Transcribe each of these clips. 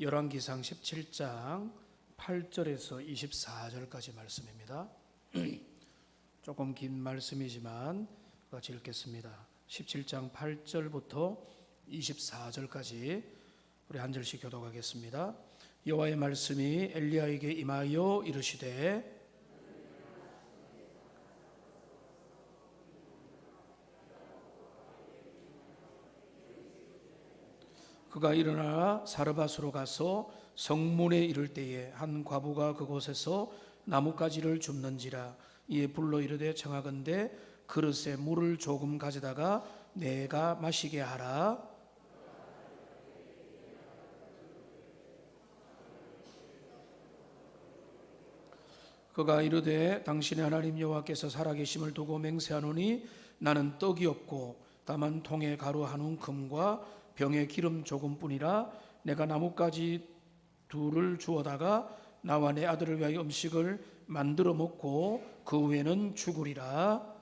열왕기상 17장 8절에서 24절까지 말씀입니다. 조금 긴 말씀이지만 같이 읽겠습니다. 17장 8절부터 24절까지 우리 한 절씩 교독하겠습니다. 여호와의 말씀이 엘리야에게 임하여 이르시되 그가 일어나 사르밧으로 가서 성문에 이를 때에 한 과부가 그곳에서 나뭇가지를 줍는지라. 이에 불러 이르되 청하건대 그릇에 물을 조금 가져다가 내가 마시게 하라. 그가 이르되 당신의 하나님 여호와께서 살아계심을 두고 맹세하노니 나는 떡이 없고 다만 통에 가루 한 움큼과 병에 기름 조금뿐이라. 내가 나뭇가지 둘을 주어다가 나와 내 아들을 위하여 음식을 만들어 먹고 그 후에는 죽으리라.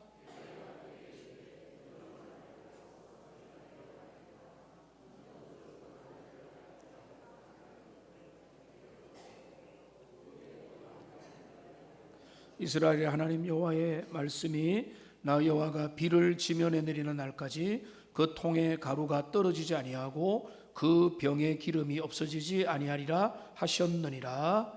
이스라엘의 하나님 여호와의 말씀이 나 여호와가 비를 지면에 내리는 날까지 그 통에 가루가 떨어지지 아니하고 그 병에 기름이 없어지지 아니하리라 하셨느니라.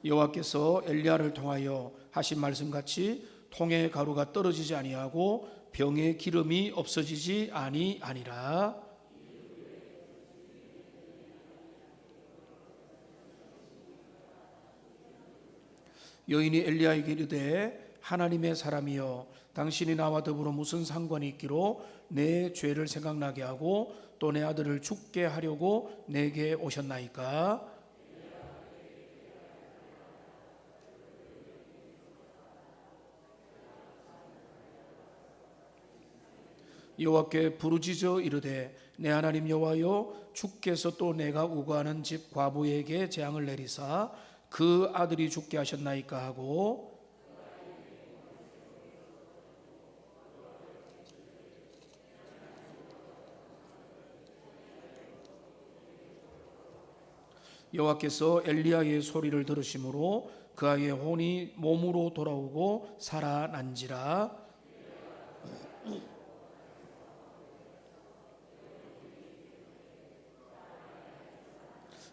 여호와께서 엘리야를 통하여 하신 말씀같이 통에 가루가 떨어지지 아니하고 병에 기름이 없어지지 아니하니라. 여인이 엘리야에게 이르되 하나님의 사람이여 당신이 나와 더불어 무슨 상관이 있기로 내 죄를 생각나게 하고 또 내 아들을 죽게 하려고 내게 오셨나이까. 여호와께 부르짖어 이르되 내 하나님 여호와여 주께서 또 내가 우거하는 집 과부에게 재앙을 내리사 그 아들이 죽게 하셨나이까 하고 여호와께서 엘리야의 소리를 들으심으로 그 아이의 혼이 몸으로 돌아오고 살아난지라.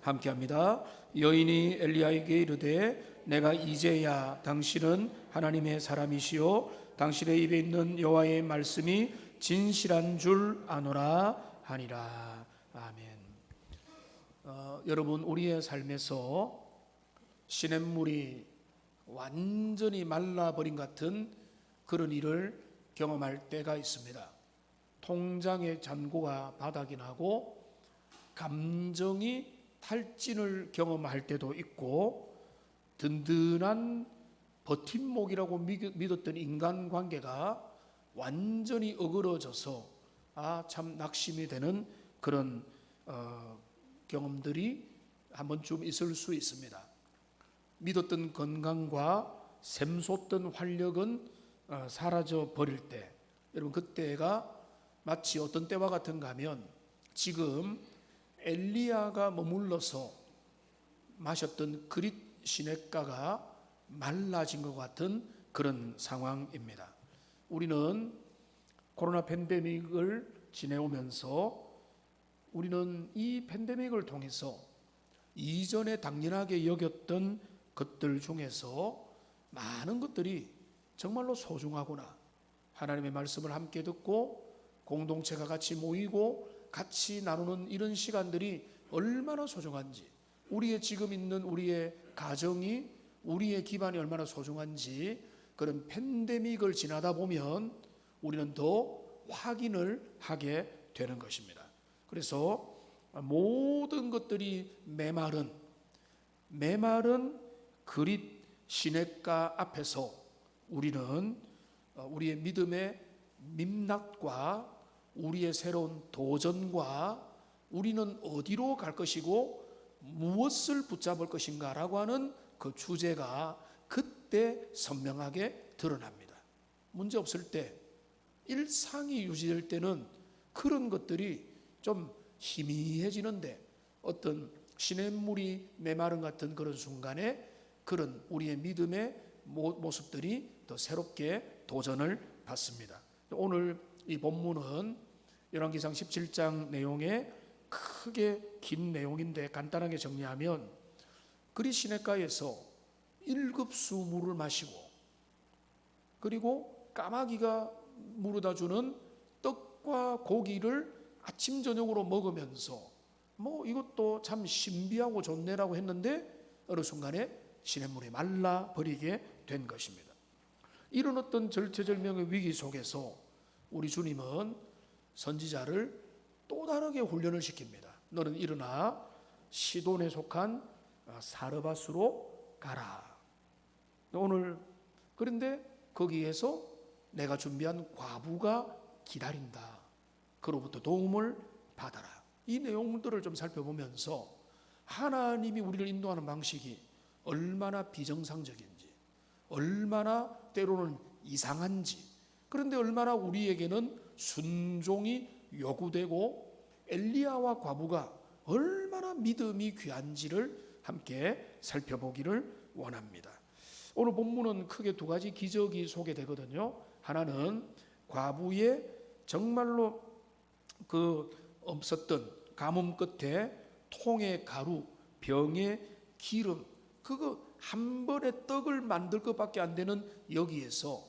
함께합니다. 여인이 엘리야에게 이르되 내가 이제야 당신은 하나님의 사람이시요 당신의 입에 있는 여호와의 말씀이 진실한 줄 아노라 하니라. 아멘. 여러분, 우리의 삶에서 시냇물이 완전히 말라버린 같은 그런 일을 경험할 때가 있습니다. 통장의 잔고가 바닥이 나고 감정이 탈진을 경험할 때도 있고 든든한 버팀목이라고 믿었던 인간관계가 완전히 어그러져서 참 낙심이 되는 그런 경험들이 한 번쯤 있을 수 있습니다. 믿었던 건강과 샘솟던 활력은 사라져 버릴 때, 여러분 그때가 마치 어떤 때와 같은가 하면 지금 엘리야가 머물러서 마셨던 그릿 시냇가가 말라진 것 같은 그런 상황입니다. 우리는 코로나 팬데믹을 지내오면서 우리는 이 팬데믹을 통해서 이전에 당연하게 여겼던 것들 중에서 많은 것들이 정말로 소중하구나. 하나님의 말씀을 함께 듣고 공동체가 같이 모이고 같이 나누는 이런 시간들이 얼마나 소중한지, 우리의 지금 있는 우리의 가정이, 우리의 기반이 얼마나 소중한지 그런 팬데믹을 지나다 보면 우리는 더 확인을 하게 되는 것입니다. 그래서 모든 것들이 메마른 그릿 시냇가 앞에서 우리는 우리의 믿음의 민낯과 우리의 새로운 도전과 우리는 어디로 갈 것이고 무엇을 붙잡을 것인가 라고 하는 그 주제가 그때 선명하게 드러납니다. 문제 없을 때 일상이 유지될 때는 그런 것들이 좀 희미해지는데, 어떤 시냇물이 메마른 같은 그런 순간에 그런 우리의 믿음의 모습들이 더 새롭게 도전을 받습니다. 오늘 이 본문은 열왕기상 17장 내용에 크게 긴 내용인데, 간단하게 정리하면 그리 시냇가에서 1급수 물을 마시고, 그리고 까마귀가 물어다 주는 떡과 고기를 아침 저녁으로 먹으면서 이것도 참 신비하고 좋네라고 했는데, 어느 순간에 시냇물이 말라 버리게 된 것입니다. 이런 어떤 절체절명의 위기 속에서 우리 주님은 선지자를 또 다르게 훈련을 시킵니다. 너는 일어나 시돈에 속한 사르밧으로 가라. 오늘 그런데 거기에서 내가 준비한 과부가 기다린다. 그로부터 도움을 받아라. 이 내용들을 좀 살펴보면서 하나님이 우리를 인도하는 방식이 얼마나 비정상적인지, 얼마나 때로는 이상한지, 그런데 얼마나 우리에게는 순종이 요구되고 엘리야와 과부가 얼마나 믿음이 귀한지를 함께 살펴보기를 원합니다. 오늘 본문은 크게 두 가지 기적이 소개되거든요. 하나는 과부의 정말로 없었던 가뭄 끝에 통의 가루, 병의 기름, 그거 한 번에 떡을 만들 것밖에 안 되는 여기에서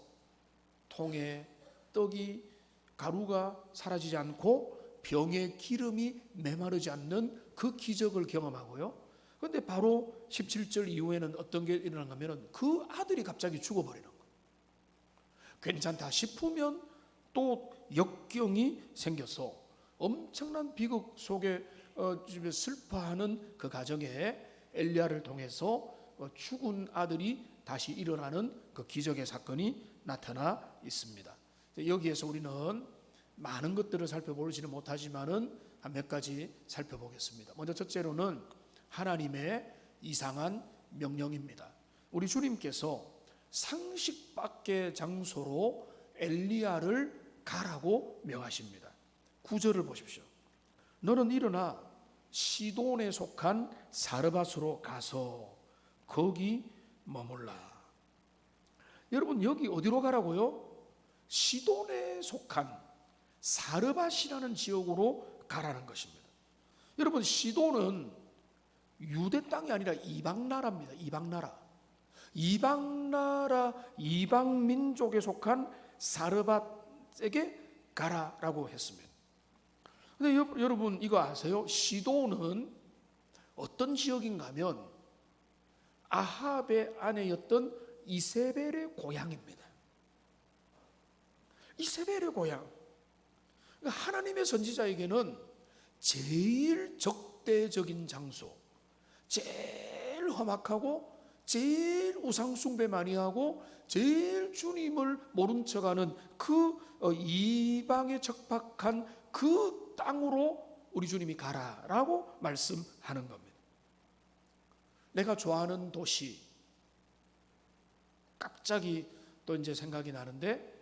통에 떡이, 가루가 사라지지 않고 병의 기름이 메마르지 않는 그 기적을 경험하고요. 그런데 바로 17절 이후에는 어떤 게 일어나냐면 그 아들이 갑자기 죽어버리는 거예요. 괜찮다 싶으면 또 역경이 생겨서 엄청난 비극 속에 슬퍼하는 그 가정에 엘리야를 통해서 죽은 아들이 다시 일어나는 그 기적의 사건이 나타나 있습니다. 여기에서 우리는 많은 것들을 살펴보지는 못하지만은 한 몇 가지 살펴보겠습니다. 먼저 첫째로는 하나님의 이상한 명령입니다. 우리 주님께서 상식 밖의 장소로 엘리야를 가라고 명하십니다. 9절을 보십시오. 너는 일어나 시돈에 속한 사르밧으로 가서 거기 머물라. 여러분, 여기 어디로 가라고요? 시돈에 속한 사르밧이라는 지역으로 가라는 것입니다. 여러분, 시돈은 유대 땅이 아니라 이방 나라입니다. 이방 나라. 이방 나라, 이방 민족에 속한 사르밧에게 가라라고 했습니다. 근데 여러분 이거 아세요? 시돈은 어떤 지역인가 하면 아합의 아내였던 이세벨의 고향입니다. 이세벨의 고향. 그러니까 하나님의 선지자에게는 제일 적대적인 장소, 제일 험악하고 제일 우상숭배 많이 하고 제일 주님을 모른 척하는 그 이방에 적박한 그 땅으로 우리 주님이 가라라고 말씀하는 겁니다. 내가 좋아하는 도시, 갑자기 또 이제 생각이 나는데,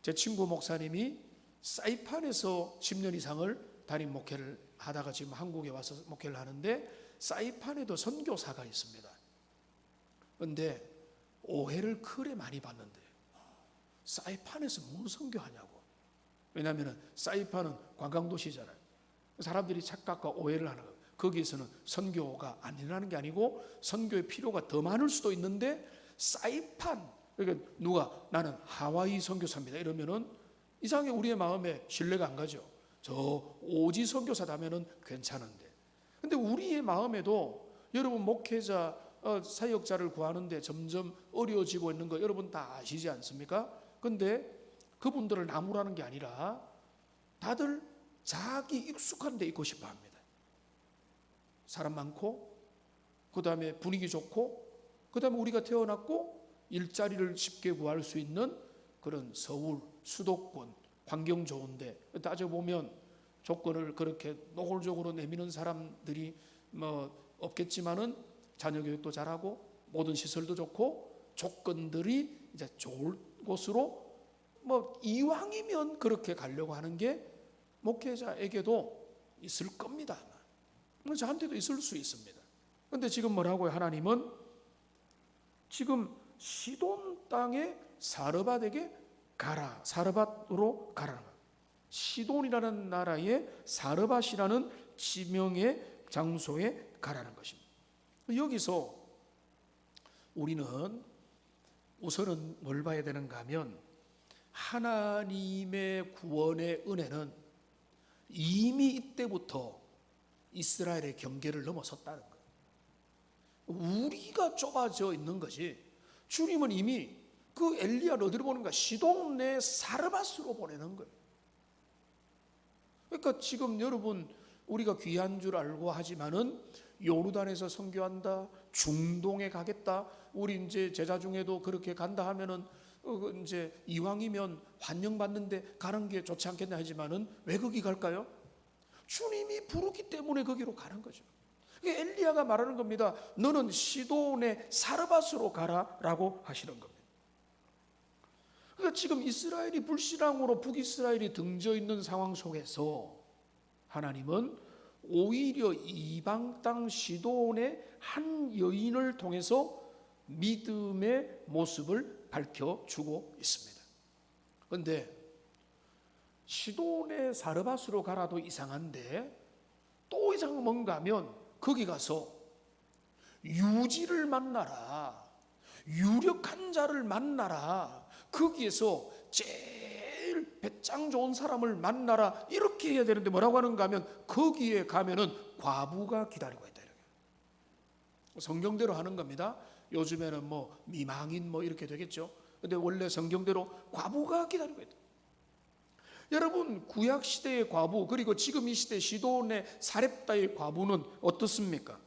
제 친구 목사님이 사이판에서 10년 이상을 담임 목회를 하다가 지금 한국에 와서 목회를 하는데, 사이판에도 선교사가 있습니다. 그런데 오해를 그래 많이 받는데, 사이판에서 뭘 선교하냐고. 왜냐하면 사이판은 관광도시잖아요. 사람들이 착각과 오해를 하는 거예요. 거기에서는 선교가 아니라는 게 아니고 선교의 필요가 더 많을 수도 있는데, 사이판, 그러니까 누가 나는 하와이 선교사입니다 이러면은 이상하게 우리의 마음에 신뢰가 안 가죠. 저 오지 선교사라면은 괜찮은데, 근데 우리의 마음에도 여러분 목회자, 사역자를 구하는데 점점 어려워지고 있는 거 여러분 다 아시지 않습니까? 근데 그분들을 나무라는 게 아니라 다들 자기 익숙한 데 있고 싶어 합니다. 사람 많고, 그 다음에 분위기 좋고, 그 다음에 우리가 태어났고 일자리를 쉽게 구할 수 있는 그런 서울, 수도권, 환경 좋은데, 따져보면 조건을 그렇게 노골적으로 내미는 사람들이 없겠지만은 자녀 교육도 잘하고 모든 시설도 좋고 조건들이 이제 좋을 곳으로 뭐 이왕이면 그렇게 가려고 하는 게 목회자에게도 있을 겁니다. 저한테도 있을 수 있습니다. 그런데 지금 뭐라고요? 하나님은 지금 시돈 땅에 사르밧에게 가라, 사르밧으로 가라. 시돈이라는 나라의 사르밧이라는 지명의 장소에 가라는 것입니다. 여기서 우리는 우선은 뭘 봐야 되는가 하면 하나님의 구원의 은혜는 이미 이때부터 이스라엘의 경계를 넘어섰다는 거예요. 우리가 좁아져 있는 것이, 주님은 이미 그 엘리야를 어디로 보는가? 시돈 내 사르밧으로 보내는 거예요. 그러니까 지금 여러분, 우리가 귀한 줄 알고 하지만은 요르단에서 선교한다, 중동에 가겠다, 우리 이제 제자 중에도 그렇게 간다 하면은 이제 이왕이면 환영받는데 가는 게 좋지 않겠나 하지만은 왜 거기 갈까요? 주님이 부르기 때문에 거기로 가는 거죠. 엘리야가 말하는 겁니다. 너는 시돈의 사르밧으로 가라라고 하시는 겁니다. 그러니까 지금 이스라엘이 불신앙으로 북이스라엘이 등져 있는 상황 속에서 하나님은 오히려 이방 땅 시돈의 한 여인을 통해서 믿음의 모습을 밝혀주고 있습니다. 그런데 시돈의 사르밧으로 가라도 이상한데 또 이상한 뭔가 하면 거기 가서 유지를 만나라, 유력한 자를 만나라, 거기에서 제일 배짱 좋은 사람을 만나라, 이렇게 해야 되는데 뭐라고 하는가 하면 거기에 가면은 과부가 기다리고 있다. 성경대로 하는 겁니다. 요즘에는 뭐 미망인 뭐 이렇게 되겠죠. 근데 원래 성경대로 과부가 기다리고 있다. 여러분, 구약 시대의 과부 그리고 지금 이 시대 시돈의 사렙다의 과부는 어떻습니까?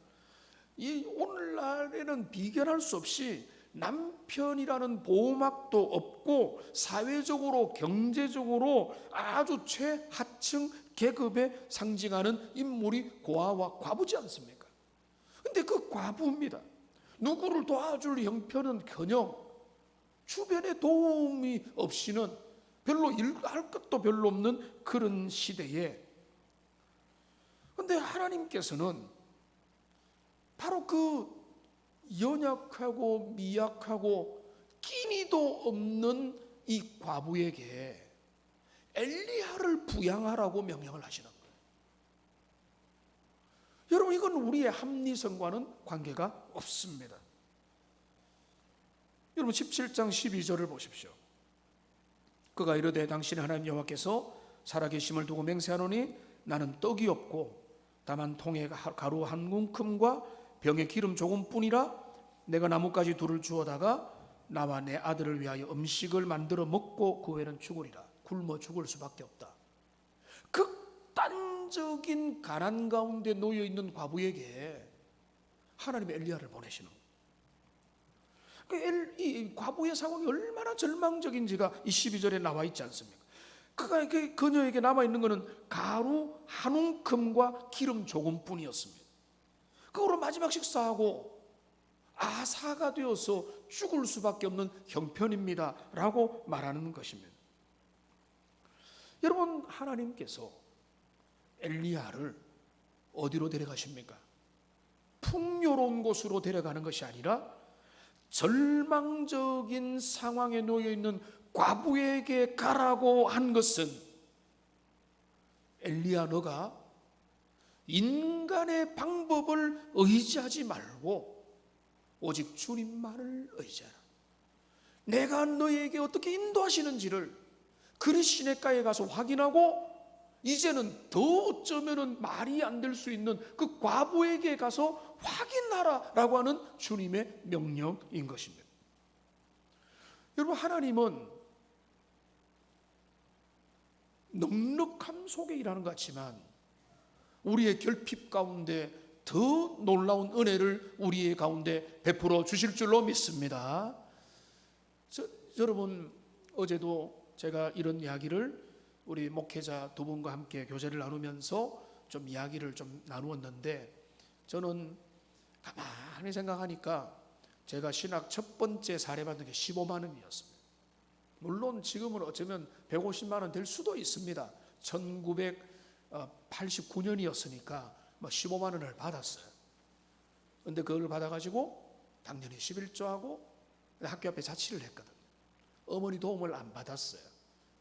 이 오늘날에는 비견할 수 없이 남편이라는 보호막도 없고 사회적으로 경제적으로 아주 최하층 계급에 상징하는 인물이 고아와 과부지 않습니까? 근데 그 과부입니다. 누구를 도와줄 형편은커녕 주변에 도움이 없이는 별로 일할 것도 별로 없는 그런 시대에, 그런데 하나님께서는 바로 그 연약하고 미약하고 끼니도 없는 이 과부에게 엘리야를 부양하라고 명령을 하시는 거예요. 여러분, 이건 우리의 합리성과는 관계가 없습니다. 여러분, 17장 12절을 보십시오. 그가 이르되 당신의 하나님 여호와께서 살아계심을 두고 맹세하노니 나는 떡이 없고 다만 통에 가루 한 움큼과 병에 기름 조금뿐이라 내가 나뭇가지 둘을 주어다가 나와 내 아들을 위하여 음식을 만들어 먹고 그 후에는 죽으리라. 굶어 죽을 수밖에 없다. 극단적인 가난 가운데 놓여 있는 과부에게 하나님의 엘리야를 보내시는 거예요. 이 과부의 상황이 얼마나 절망적인지가 이 12절에 나와 있지 않습니까? 그녀에게 남아있는 것은 가루 한 움큼과 기름 조금뿐이었습니다. 그거로 마지막 식사하고 아사가 되어서 죽을 수밖에 없는 형편입니다 라고 말하는 것입니다. 여러분, 하나님께서 엘리야를 어디로 데려가십니까? 풍요로운 곳으로 데려가는 것이 아니라 절망적인 상황에 놓여 있는 과부에게 가라고 한 것은, 엘리야, 너가 인간의 방법을 의지하지 말고 오직 주님만을 의지하라. 내가 너에게 어떻게 인도하시는지를 그리 시냇가에 가서 확인하고 이제는 더 어쩌면 말이 안 될 수 있는 그 과부에게 가서 확인하라라고 하는 주님의 명령인 것입니다. 여러분, 하나님은 넉넉함 속에 일하는 것 같지만 우리의 결핍 가운데 더 놀라운 은혜를 우리의 가운데 베풀어 주실 줄로 믿습니다. 여러분, 어제도 제가 이런 이야기를 우리 목회자 두 분과 함께 교제를 나누면서 좀 이야기를 좀 나누었는데, 저는 가만히 생각하니까 제가 신학 첫 번째 사례받은 게 15만 원이었습니다. 물론 지금은 어쩌면 150만 원 될 수도 있습니다. 1989년이었으니까 뭐 15만 원을 받았어요. 근데 그걸 받아가지고 당연히 11조하고 학교 앞에 자취를 했거든. 어머니 도움을 안 받았어요.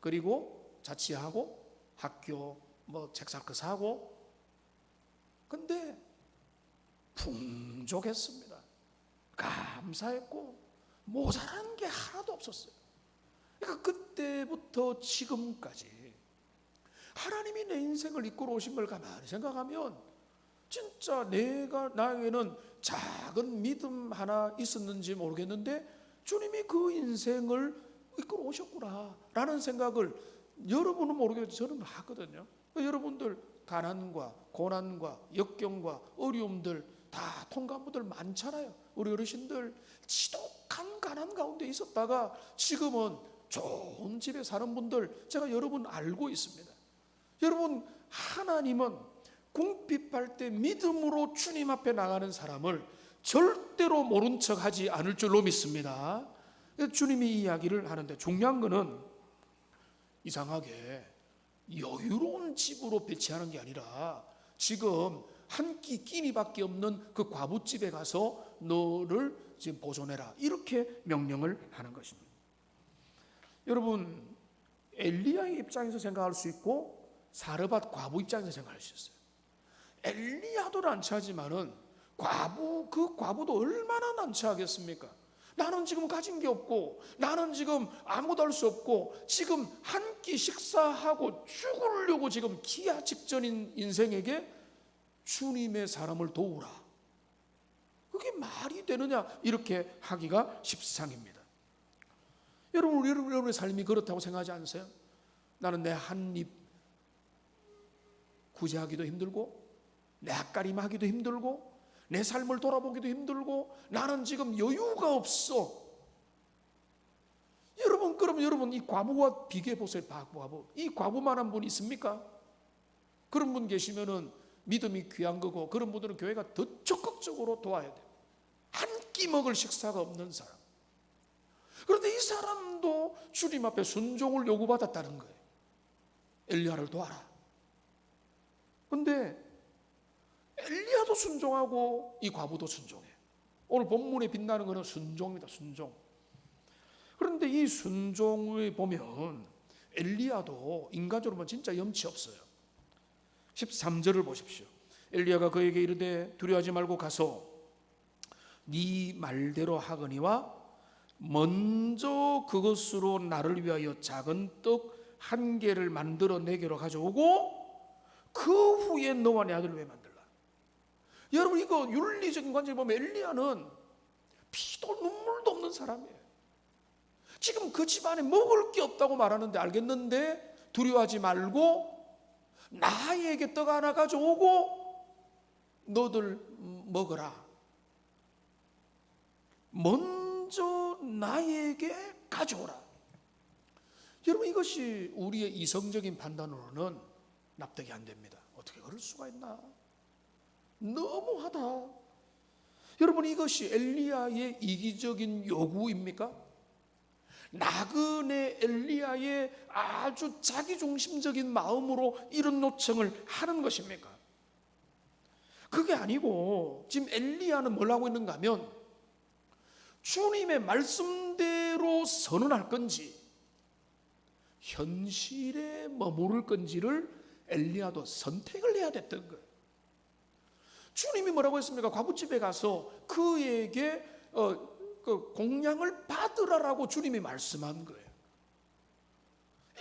그리고 자취하고 학교 뭐 책 살 거 사고, 근데 풍족했습니다. 감사했고 모자란 게 하나도 없었어요. 그러니까 그때부터 지금까지 하나님이 내 인생을 이끌어 오신 걸 가만히 생각하면 진짜 나에게는 작은 믿음 하나 있었는지 모르겠는데 주님이 그 인생을 이끌어 오셨구나 라는 생각을, 여러분은 모르겠지만 저는 하거든요. 여러분들 가난과 고난과 역경과 어려움들 다 통과한 분들 많잖아요. 우리 어르신들 지독한 가난 가운데 있었다가 지금은 좋은 집에 사는 분들 제가 여러분 알고 있습니다. 여러분, 하나님은 궁핍할 때 믿음으로 주님 앞에 나가는 사람을 절대로 모른 척하지 않을 줄로 믿습니다. 주님이 이 이야기를 하는데, 중요한 거는 이상하게 여유로운 집으로 배치하는 게 아니라 지금 한 끼 끼니밖에 없는 그 과부집에 가서 너를 지금 보존해라, 이렇게 명령을 하는 것입니다. 여러분, 엘리야의 입장에서 생각할 수 있고 사르밧 과부 입장에서 생각할 수 있어요. 엘리야도 난처하지만은 그 과부도 얼마나 난처하겠습니까? 나는 지금 가진 게 없고, 나는 지금 아무도 할 수 없고, 지금 한 끼 식사하고 죽으려고 지금 기아 직전인 인생에게 주님의 사람을 도우라, 그게 말이 되느냐, 이렇게 하기가 십상입니다. 여러분의 삶이 그렇다고 생각하지 않으세요? 나는 내 한 입 구제하기도 힘들고, 내 앞가림하기도 힘들고, 내 삶을 돌아보기도 힘들고, 나는 지금 여유가 없어. 그럼 여러분 이 과부와 비교해 보세요. 과부. 이 과부만한 분 있습니까? 그런 분 계시면은 믿음이 귀한 거고, 그런 분들은 교회가 더 적극적으로 도와야 돼요. 한 끼 먹을 식사가 없는 사람. 그런데 이 사람도 주님 앞에 순종을 요구받았다는 거예요. 엘리야를 도와라. 그런데 엘리야도 순종하고 이 과부도 순종해. 오늘 본문에 빛나는 것은 순종입니다. 순종. 그런데 이 순종을 보면 엘리야도 인간적으로 보면 진짜 염치 없어요. 13절을 보십시오. 엘리야가 그에게 이르되 두려워하지 말고 가서 네 말대로 하거니와 먼저 그것으로 나를 위하여 작은 떡 한 개를 만들어 내게로 가져오고 그 후에 너와 내 아들을 왜 만들라. 여러분, 이거 윤리적인 관점에 보면 엘리야는 피도 눈물도 없는 사람이에요. 지금 그 집안에 먹을 게 없다고 말하는데 알겠는데 두려워하지 말고 나에게 떡 하나 가져오고 너들 먹어라. 먼저 나에게 가져오라. 여러분, 이것이 우리의 이성적인 판단으로는 납득이 안 됩니다. 어떻게 그럴 수가 있나? 너무하다. 여러분, 이것이 엘리야의 이기적인 요구입니까? 나그네 엘리야의 아주 자기중심적인 마음으로 이런 요청을 하는 것입니까? 그게 아니고 지금 엘리야는 뭘 하고 있는가 하면 주님의 말씀대로 선언할 건지 현실에 머무를 건지를 엘리야도 선택을 해야 됐던 거예요. 주님이 뭐라고 했습니까? 과부집에 가서 그에게 그 공양을 받으라라고 주님이 말씀한 거예요.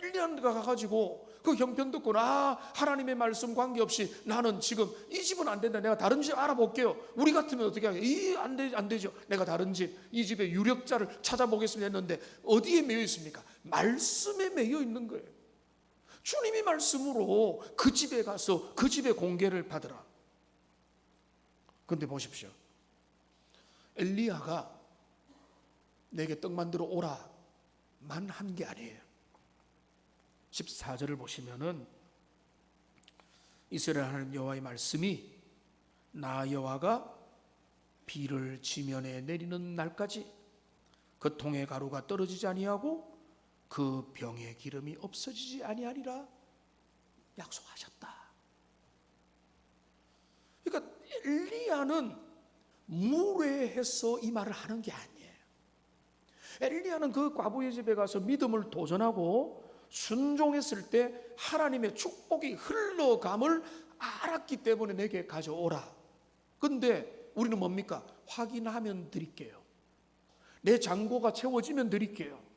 엘리야가 가가지고 그 형편 듣고 하나님의 말씀 관계없이 나는 지금 이 집은 안 된다, 내가 다른 집 알아볼게요. 우리 같으면 어떻게 하겠어요? 안 되죠. 내가 다른 집, 이 집의 유력자를 찾아보겠습니다 했는데 어디에 매여 있습니까? 말씀에 매여 있는 거예요. 주님이 말씀으로 그 집에 가서 그 집의 공개를 받으라. 그런데 보십시오, 엘리야가 내게 떡 만들어 오라만 한 게 아니에요. 14절을 보시면은 이스라엘 하나님 여호와의 말씀이 나 여호와가 비를 지면에 내리는 날까지 그 통의 가루가 떨어지지 아니하고 그 병의 기름이 없어지지 아니하리라 약속하셨다. 그러니까 엘리야는 무례해서 이 말을 하는 게 아니에요. 엘리야는 그 과부의 집에 가서 믿음을 도전하고 순종했을 때 하나님의 축복이 흘러감을 알았기 때문에 내게 가져오라. 근데 우리는 뭡니까? 확인하면 드릴게요. 내 잔고가 채워지면 드릴게요.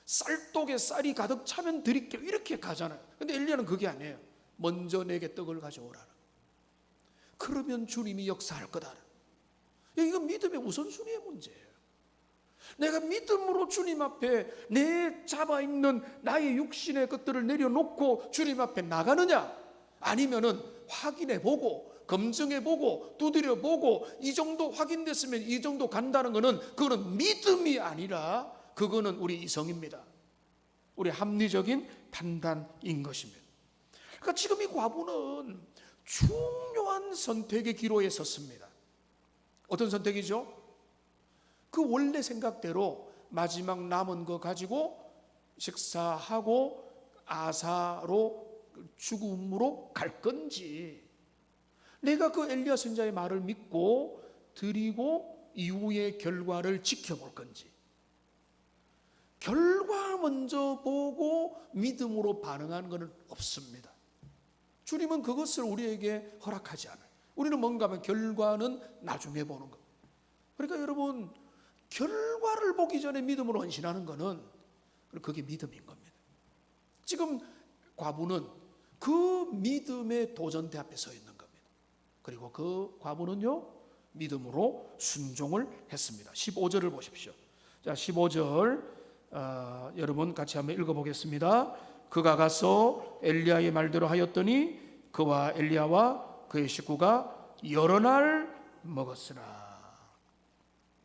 쌀독에 쌀이 가득 차면 드릴게요. 이렇게 가잖아요. 근데 엘리야는 그게 아니에요. 먼저 내게 떡을 가져오라. 그러면 주님이 역사할 거다. 이건 믿음의 우선순위의 문제예요. 내가 믿음으로 주님 앞에 내 잡아있는 나의 육신의 것들을 내려놓고 주님 앞에 나가느냐, 아니면은 확인해보고 검증해보고 두드려보고 이 정도 확인됐으면 이 정도 간다는 것은 그거는 믿음이 아니라 그거는 우리 이성입니다. 우리 합리적인 판단인 것입니다. 그러니까 지금 이 과부는 중요한 선택의 기로에 섰습니다. 어떤 선택이죠? 그 원래 생각대로 마지막 남은 거 가지고 식사하고 아사로 죽음으로 갈 건지, 내가 그 엘리야 선지자의 말을 믿고 드리고 이후의 결과를 지켜볼 건지. 결과 먼저 보고 믿음으로 반응하는 것은 없습니다. 주님은 그것을 우리에게 허락하지 않아요. 우리는 뭔가 하면 결과는 나중에 보는 것. 그러니까 여러분, 결과를 보기 전에 믿음으로 헌신하는 것은 그게 믿음인 겁니다. 지금 과부는 그 믿음의 도전대 앞에 서 있는 겁니다. 그리고 그 과부는요, 믿음으로 순종을 했습니다. 15절을 보십시오. 자, 15절 여러분 같이 한번 읽어보겠습니다. 그가 가서 엘리야의 말대로 하였더니 그와 엘리야와 그의 식구가 여러 날 먹었으나.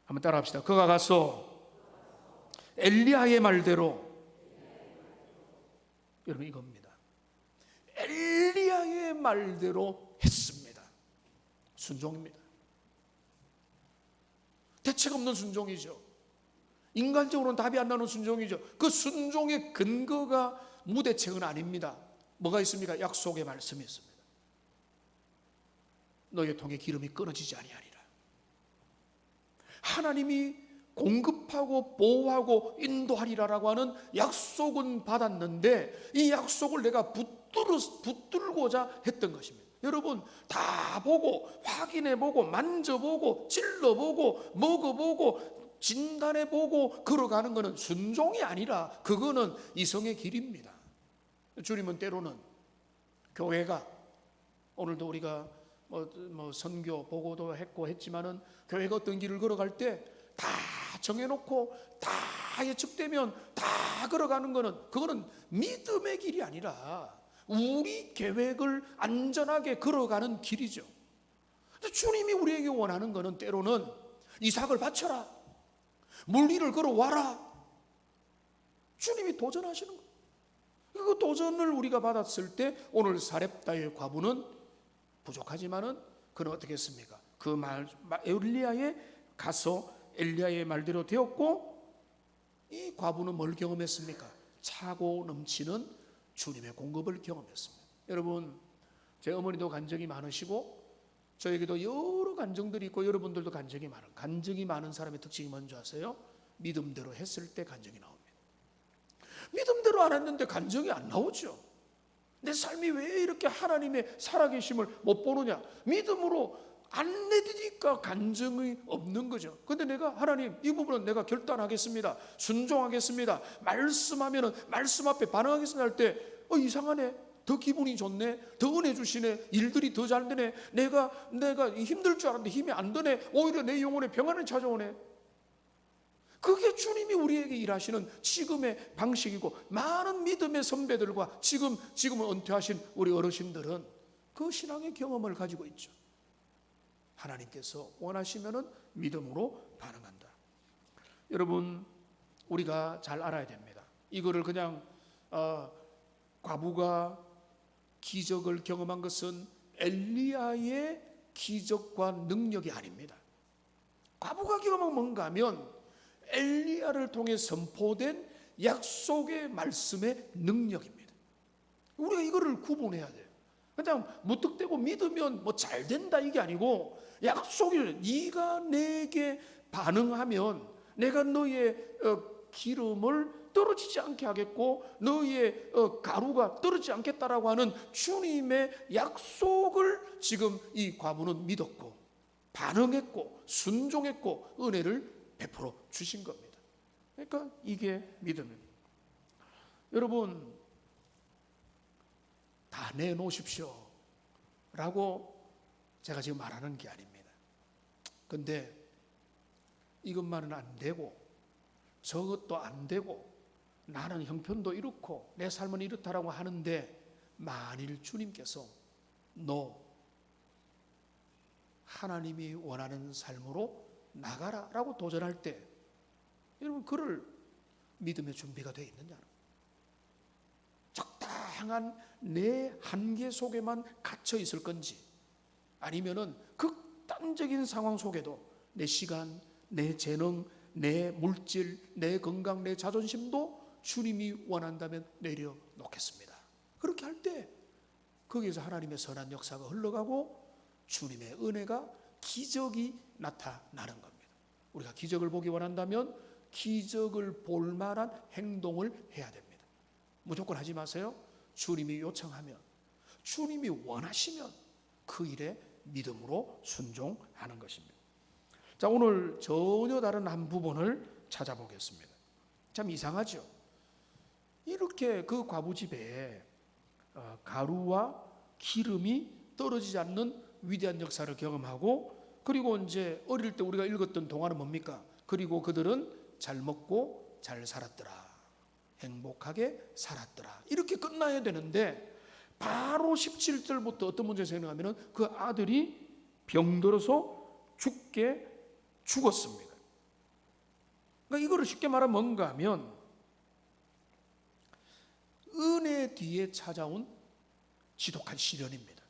한번 따라합시다. 그가 가서 엘리야의 말대로, 여러분 이겁니다. 엘리야의 말대로 했습니다. 순종입니다. 대책 없는 순종이죠. 인간적으로는 답이 안 나오는 순종이죠. 그 순종의 근거가 무대책은 아닙니다. 뭐가 있습니까? 약속의 말씀이 있습니다. 너의 통에 기름이 끊어지지 아니하리라. 하나님이 공급하고 보호하고 인도하리라라고 하는 약속은 받았는데 이 약속을 내가 붙들고자 했던 것입니다. 여러분, 다 보고 확인해보고 만져보고 찔러보고 먹어보고 진단해보고 걸어가는 것은 순종이 아니라 그거는 이성의 길입니다. 주님은 때로는 교회가, 오늘도 우리가 선교 보고도 했고 했지만은 교회가 어떤 길을 걸어갈 때 다 정해놓고 다 예측되면 다 걸어가는 거는 그거는 믿음의 길이 아니라 우리 계획을 안전하게 걸어가는 길이죠. 주님이 우리에게 원하는 거는 때로는 이삭을 바쳐라, 물리를 걸어와라. 주님이 도전하시는 거예요. 그 도전을 우리가 받았을 때 오늘 사렙다의 과부는 부족하지만은 그는 어떻게 했습니까? 그 말 엘리야에 가서 엘리야의 말대로 되었고, 이 과부는 뭘 경험했습니까? 차고 넘치는 주님의 공급을 경험했습니다. 여러분, 제 어머니도 간증이 많으시고 저에게도 여러 간증들이 있고 여러분들도 간증이 많은 사람의 특징이 뭔지 아세요? 믿음대로 했을 때 간증이 나옵니다. 믿음대로 안 했는데 간증이 안 나오죠. 내 삶이 왜 이렇게 하나님의 살아계심을 못 보느냐? 믿음으로 안 내디니까 간증이 없는 거죠. 근데 내가 하나님, 이 부분은 내가 결단하겠습니다, 순종하겠습니다, 말씀하면은 말씀 앞에 반응하겠습니다 할 때 이상하네, 더 기분이 좋네, 더 은혜 주시네, 일들이 더 잘 되네, 내가 힘들 줄 알았는데 힘이 안 드네, 오히려 내 영혼에 평안을 찾아오네. 그게 주님이 우리에게 일하시는 지금의 방식이고, 많은 믿음의 선배들과 지금은 은퇴하신 우리 어르신들은 그 신앙의 경험을 가지고 있죠. 하나님께서 원하시면은 믿음으로 반응한다. 여러분, 우리가 잘 알아야 됩니다. 이거를 그냥 과부가 기적을 경험한 것은 엘리야의 기적과 능력이 아닙니다. 과부가 경험한 뭔가 하면 엘리야를 통해 선포된 약속의 말씀의 능력입니다. 우리가 이거를 구분해야 돼요. 그냥 무턱대고 믿으면 뭐 잘 된다 이게 아니고, 약속을 네가 내게 반응하면 내가 너의 기름을 떨어지지 않게 하겠고 너의 가루가 떨어지지 않겠다라고 하는 주님의 약속을 지금 이 과부는 믿었고 반응했고 순종했고 은혜를 베풀어 주신 겁니다. 그러니까 이게 믿음입니다. 여러분, 다 내놓으십시오 라고 제가 지금 말하는 게 아닙니다. 근데 이것만은 안 되고 저것도 안 되고 나는 형편도 이렇고 내 삶은 이렇다라고 하는데, 만일 주님께서 너 하나님이 원하는 삶으로 나가라 라고 도전할 때, 여러분 그럴 믿음의 준비가 되어 있느냐? 적당한 내 한계 속에만 갇혀 있을 건지, 아니면은 극단적인 상황 속에도 내 시간, 내 재능, 내 물질, 내 건강, 내 자존심도 주님이 원한다면 내려놓겠습니다. 그렇게 할 때 거기에서 하나님의 선한 역사가 흘러가고 주님의 은혜가, 기적이 나타나는 겁니다. 우리가 기적을 보기 원한다면 기적을 볼 만한 행동을 해야 됩니다. 무조건 하지 마세요. 주님이 요청하면, 주님이 원하시면 그 일에 믿음으로 순종하는 것입니다. 자, 오늘 전혀 다른 한 부분을 찾아보겠습니다. 참 이상하죠. 이렇게 그 과부 집에 가루와 기름이 떨어지지 않는 위대한 역사를 경험하고, 그리고 이제 어릴 때 우리가 읽었던 동화는 뭡니까? 그리고 그들은 잘 먹고 잘 살았더라, 행복하게 살았더라, 이렇게 끝나야 되는데 바로 17절부터 어떤 문제가 생겨나면 그 아들이 병들어서 죽었습니다. 그러니까 이거를 쉽게 말하면 뭔가 하면 은혜 뒤에 찾아온 지독한 시련입니다.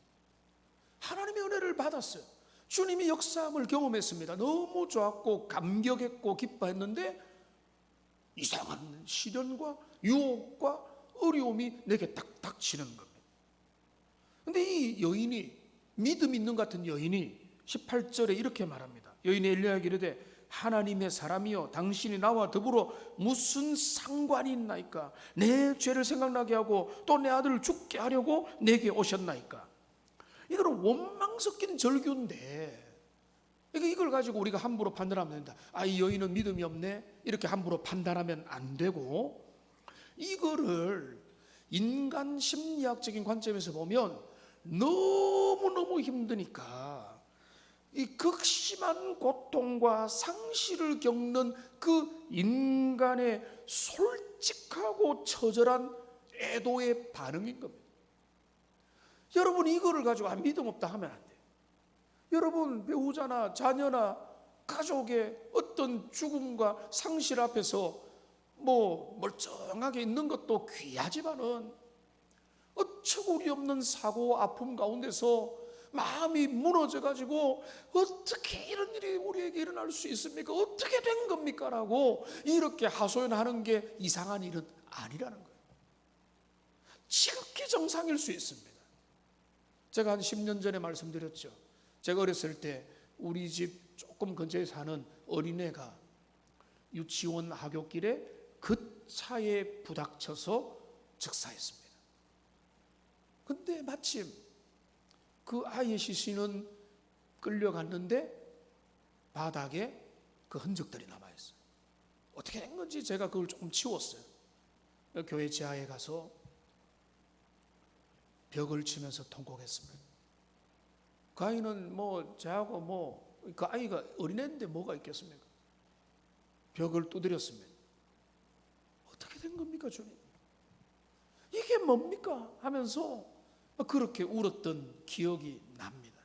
하나님의 은혜를 받았어요. 주님이 역사함을 경험했습니다. 너무 좋았고 감격했고 기뻐했는데 이상한 시련과 유혹과 어려움이 내게 딱 닥치는 겁니다. 근데 이 여인이, 믿음 있는 것 같은 여인이 18절에 이렇게 말합니다. 여인이 엘리야에게 이르되 하나님의 사람이여, 당신이 나와 더불어 무슨 상관이 있나이까? 내 죄를 생각나게 하고 또 내 아들을 죽게 하려고 내게 오셨나이까? 이거는 원망 섞인 절규인데, 이걸 가지고 우리가 함부로 판단하면 된다. 이 여인은 믿음이 없네, 이렇게 함부로 판단하면 안 되고, 이거를 인간 심리학적인 관점에서 보면 너무너무 힘드니까 이 극심한 고통과 상실을 겪는 그 인간의 솔직하고 처절한 애도의 반응인 겁니다. 여러분 이거를 가지고 믿음 없다 하면 안 돼요. 여러분 배우자나 자녀나 가족의 어떤 죽음과 상실 앞에서 뭐 멀쩡하게 있는 것도 귀하지만은 어처구니 없는 사고 아픔 가운데서 마음이 무너져가지고 어떻게 이런 일이 우리에게 일어날 수 있습니까? 어떻게 된 겁니까? 라고 이렇게 하소연하는 게 이상한 일은 아니라는 거예요. 지극히 정상일 수 있습니다. 제가 한 10년 전에 말씀드렸죠. 제가 어렸을 때 우리 집 조금 근처에 사는 어린애가 유치원 하굣길에 그 차에 부닥쳐서 즉사했습니다. 근데 마침 그 아이의 시신은 끌려갔는데 바닥에 그 흔적들이 남아있어요. 어떻게 된 건지 제가 그걸 조금 치웠어요. 교회 지하에 가서 벽을 치면서 통곡했습니다. 그 아이는 저하고 그 아이가 어린애인데 뭐가 있겠습니까? 벽을 두드렸습니다. 어떻게 된 겁니까, 주님? 이게 뭡니까? 하면서 그렇게 울었던 기억이 납니다.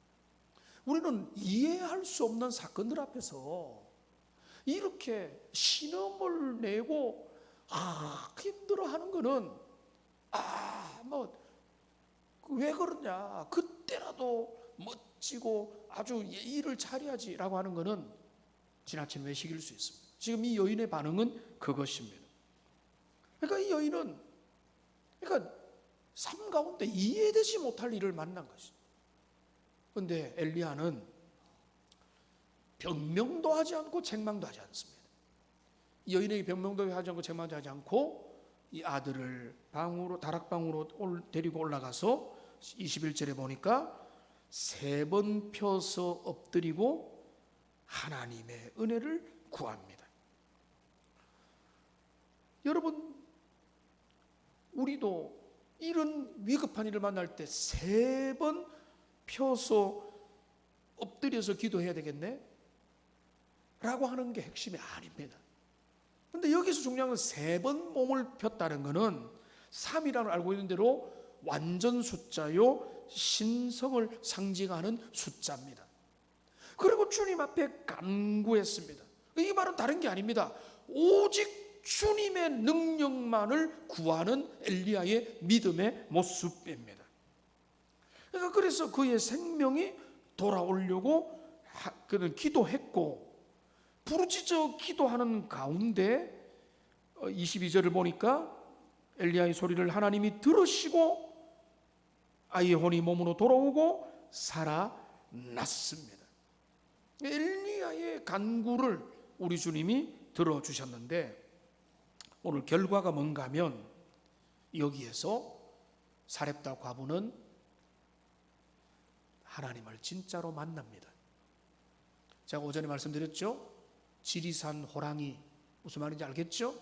우리는 이해할 수 없는 사건들 앞에서 이렇게 신음을 내고 힘들어하는 거는 왜 그러냐, 그때라도 멋지고 아주 예의를 차려야지라고 하는 거는 지나친 외식일 수 있습니다. 지금 이 여인의 반응은 그것입니다. 그러니까 이 여인은 그러니까 삶 가운데 이해되지 못할 일을 만난 것이죠. 그런데 엘리야는 변명도 하지 않고 책망도 하지 않습니다. 이 여인에게 변명도 하지 않고 책망도 하지 않고 이 아들을 다락방으로 데리고 올라가서 21절에 보니까 3번 펴서 엎드리고 하나님의 은혜를 구합니다. 여러분, 우리도 이런 위급한 일을 만날 때 3번 펴서 엎드려서 기도해야 되겠네? 라고 하는 게 핵심이 아닙니다. 그런데 여기서 중요한 건 3번 몸을 폈다는 것은 3이라는 걸 알고 있는 대로 완전 숫자요, 신성을 상징하는 숫자입니다. 그리고 주님 앞에 간구했습니다. 이 말은 다른 게 아닙니다. 오직 주님의 능력만을 구하는 엘리야의 믿음의 모습입니다. 그래서 그의 생명이 돌아오려고 그는 기도했고, 부르짖어 기도하는 가운데 22절을 보니까 엘리야의 소리를 하나님이 들으시고 아이의 혼이 몸으로 돌아오고 살아났습니다. 엘리야의 간구를 우리 주님이 들어주셨는데, 오늘 결과가 뭔가 하면 여기에서 사렙다 과부는 하나님을 진짜로 만납니다. 제가 오전에 말씀드렸죠? 지리산 호랑이, 무슨 말인지 알겠죠?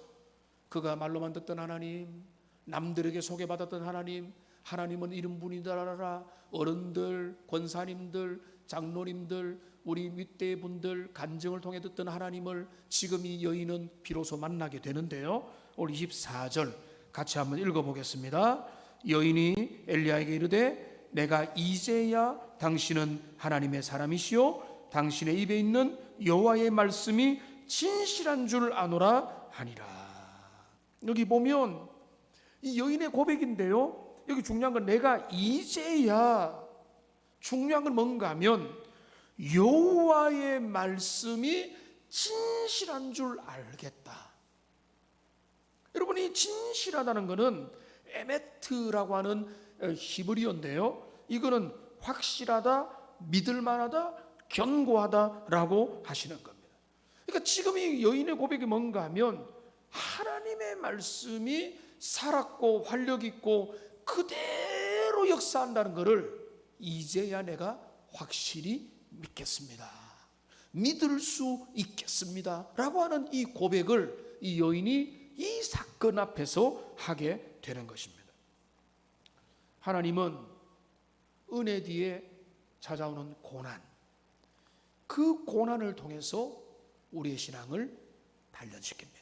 그가 말로만 듣던 하나님, 남들에게 소개받았던 하나님, 하나님은 이런 분이다라라, 어른들, 권사님들, 장로님들, 우리 윗대 분들 간증을 통해 듣던 하나님을 지금 이 여인은 비로소 만나게 되는데요. 오늘 24절 같이 한번 읽어보겠습니다. 여인이 엘리야에게 이르되 내가 이제야 당신은 하나님의 사람이시요 당신의 입에 있는 여호와의 말씀이 진실한 줄 아노라 하니라. 여기 보면 이 여인의 고백인데요, 여기 중요한 건 내가 이제야, 중요한 건 뭔가 하면 여호와의 말씀이 진실한 줄 알겠다. 여러분이 진실하다는 것은 에메트라고 하는 히브리어인데요, 이거는 확실하다, 믿을만하다, 견고하다라고 하시는 겁니다. 그러니까 지금 이 여인의 고백이 뭔가 하면 하나님의 말씀이 살았고 활력 있고 그대로 역사한다는 것을 이제야 내가 확실히 믿겠습니다, 믿을 수 있겠습니다 라고 하는 이 고백을 이 여인이 이 사건 앞에서 하게 되는 것입니다. 하나님은 은혜 뒤에 찾아오는 고난, 그 고난을 통해서 우리의 신앙을 단련시킵니다.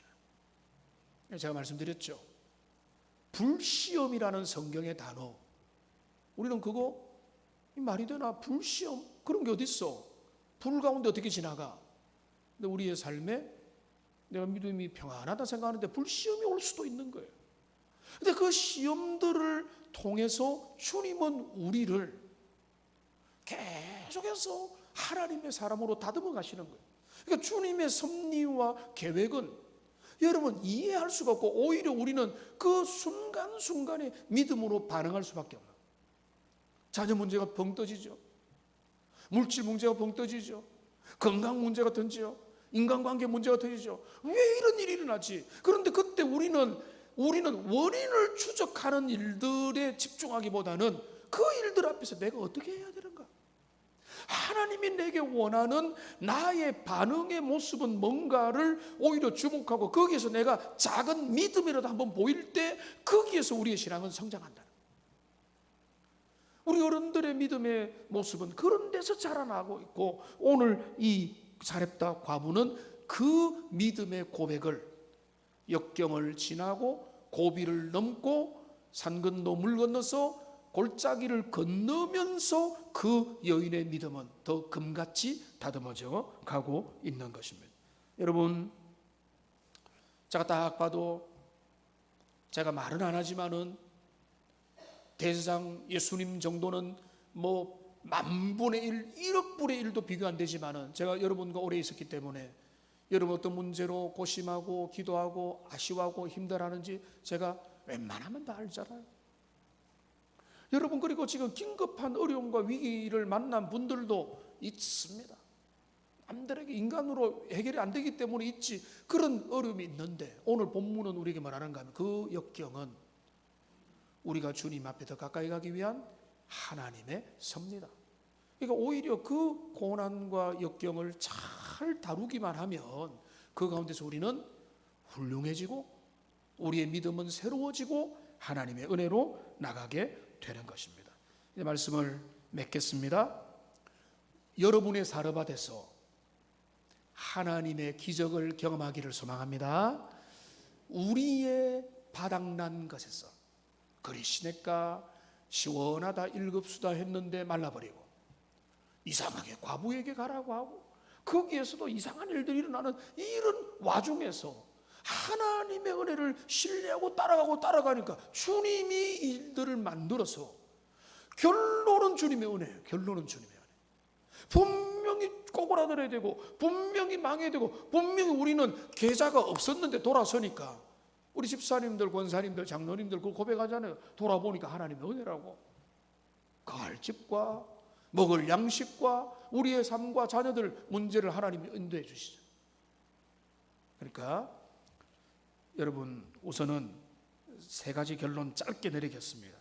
제가 말씀드렸죠, 불시험이라는 성경의 단어, 우리는 그거 말이 되나, 불시험 그런 게 어디 있어? 불 가운데 어떻게 지나가? 근데 우리의 삶에 내가 믿음이 평안하다 생각하는데 불시험이 올 수도 있는 거예요. 근데 그 시험들을 통해서 주님은 우리를 계속해서 하나님의 사람으로 다듬어 가시는 거예요. 그러니까 주님의 섭리와 계획은 여러분 이해할 수가 없고, 오히려 우리는 그 순간순간에 믿음으로 반응할 수밖에 없어요. 자녀 문제가 벙 떠지죠. 물질 문제가 벙 떠지죠. 건강 문제가 던지죠. 인간관계 문제가 터지죠. 왜 이런 일이 일어나지? 그런데 그때 우리는 원인을 추적하는 일들에 집중하기보다는 그 일들 앞에서 내가 어떻게 해야 되는가? 하나님이 내게 원하는 나의 반응의 모습은 뭔가를 오히려 주목하고 거기에서 내가 작은 믿음이라도 한번 보일 때 거기에서 우리의 신앙은 성장한다. 우리 어른들의 믿음의 모습은 그런 데서 자라나고 있고, 오늘 이 사렙다 과부는 그 믿음의 고백을 역경을 지나고 고비를 넘고 산건너 물 건너서 골짜기를 건너면서 그 여인의 믿음은 더 금같이 다듬어져 가고 있는 것입니다. 여러분, 제가 딱 봐도 제가 말은 안 하지만은 대세상 예수님 정도는 뭐 만분의 1, 1억 분의 1도 비교 안 되지만은 제가 여러분과 오래 있었기 때문에 여러분 어떤 문제로 고심하고 기도하고 아쉬워하고 힘들어하는지 제가 웬만하면 다 알잖아요. 여러분, 그리고 지금 긴급한 어려움과 위기를 만난 분들도 있습니다. 남들에게 인간으로 해결이 안 되기 때문에 있지, 그런 어려움이 있는데 오늘 본문은 우리에게 말하는가 하면 그 역경은 우리가 주님 앞에 더 가까이 가기 위한 하나님의 섭니다. 그러니까 오히려 그 고난과 역경을 잘 다루기만 하면 그 가운데서 우리는 훌륭해지고 우리의 믿음은 새로워지고 하나님의 은혜로 나가게 되는 것입니다. 이제 말씀을 맺겠습니다. 여러분의 사르밧에서 하나님의 기적을 경험하기를 소망합니다. 우리의 바닥난 것에서 그리 시냇가 시원하다 읽읍수다 했는데 말라버리고 이상하게 과부에게 가라고 하고 거기에서도 이상한 일들이 일어나는 이런 와중에서 하나님의 은혜를 신뢰하고 따라가니까 주님이 일들을 만들어서 결론은 주님의 은혜예요. 결론은 주님의 은혜. 분명히 꼬그라들어야 되고 분명히 망해야 되고 분명히 우리는 계좌가 없었는데 돌아서니까 우리 집사님들, 권사님들, 장로님들 그걸 고백하잖아요. 돌아보니까 하나님의 은혜라고. 가을 집과 먹을 양식과 우리의 삶과 자녀들 문제를 하나님이 인도해 주시죠. 그러니까 여러분, 우선은 세 가지 결론 짧게 내리겠습니다.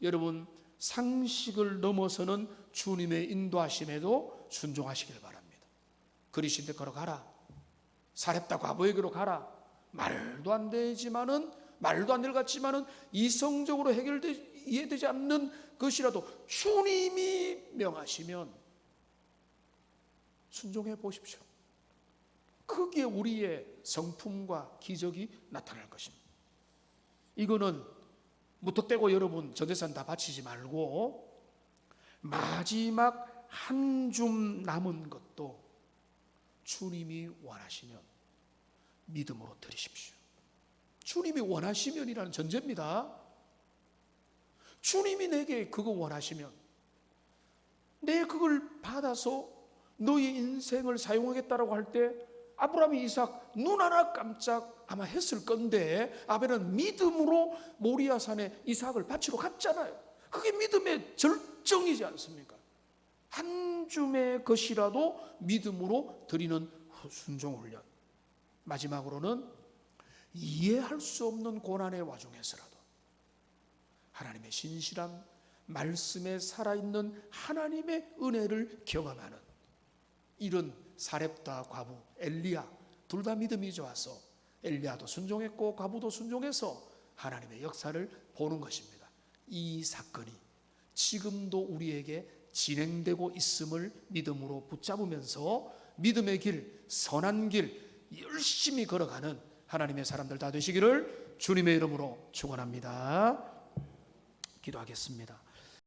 여러분, 상식을 넘어서는 주님의 인도하심에도 순종하시길 바랍니다. 그리신데 걸어가라, 사렙다 과부에게로 가라. 말도 안 되지만은, 말도 안 될 같지만은 이성적으로 이해되지 않는 것이라도 주님이 명하시면 순종해 보십시오. 거기에 우리의 성품과 기적이 나타날 것입니다. 이거는 무턱대고 여러분 전재산 다 바치지 말고 마지막 한 줌 남은 것도 주님이 원하시면 믿음으로 드리십시오. 주님이 원하시면이라는 전제입니다. 주님이 내게 그거 원하시면 내 그걸 받아서 너의 인생을 사용하겠다라고 할 때 아브라함이 이삭 눈 하나 깜짝 아마 했을 건데 아벨은 믿음으로 모리아산에 이삭을 바치러 갔잖아요. 그게 믿음의 절정이지 않습니까? 한 줌의 것이라도 믿음으로 드리는 순종 훈련. 마지막으로는 이해할 수 없는 고난의 와중에서라도 하나님의 신실함, 말씀에 살아있는 하나님의 은혜를 경험하는 이런 사렙다 과부, 엘리야 둘 다 믿음이 좋아서 엘리야도 순종했고 과부도 순종해서 하나님의 역사를 보는 것입니다. 이 사건이 지금도 우리에게 진행되고 있음을 믿음으로 붙잡으면서 믿음의 길, 선한 길 열심히 걸어가는 하나님의 사람들 다 되시기를 주님의 이름으로 축원합니다. 기도하겠습니다.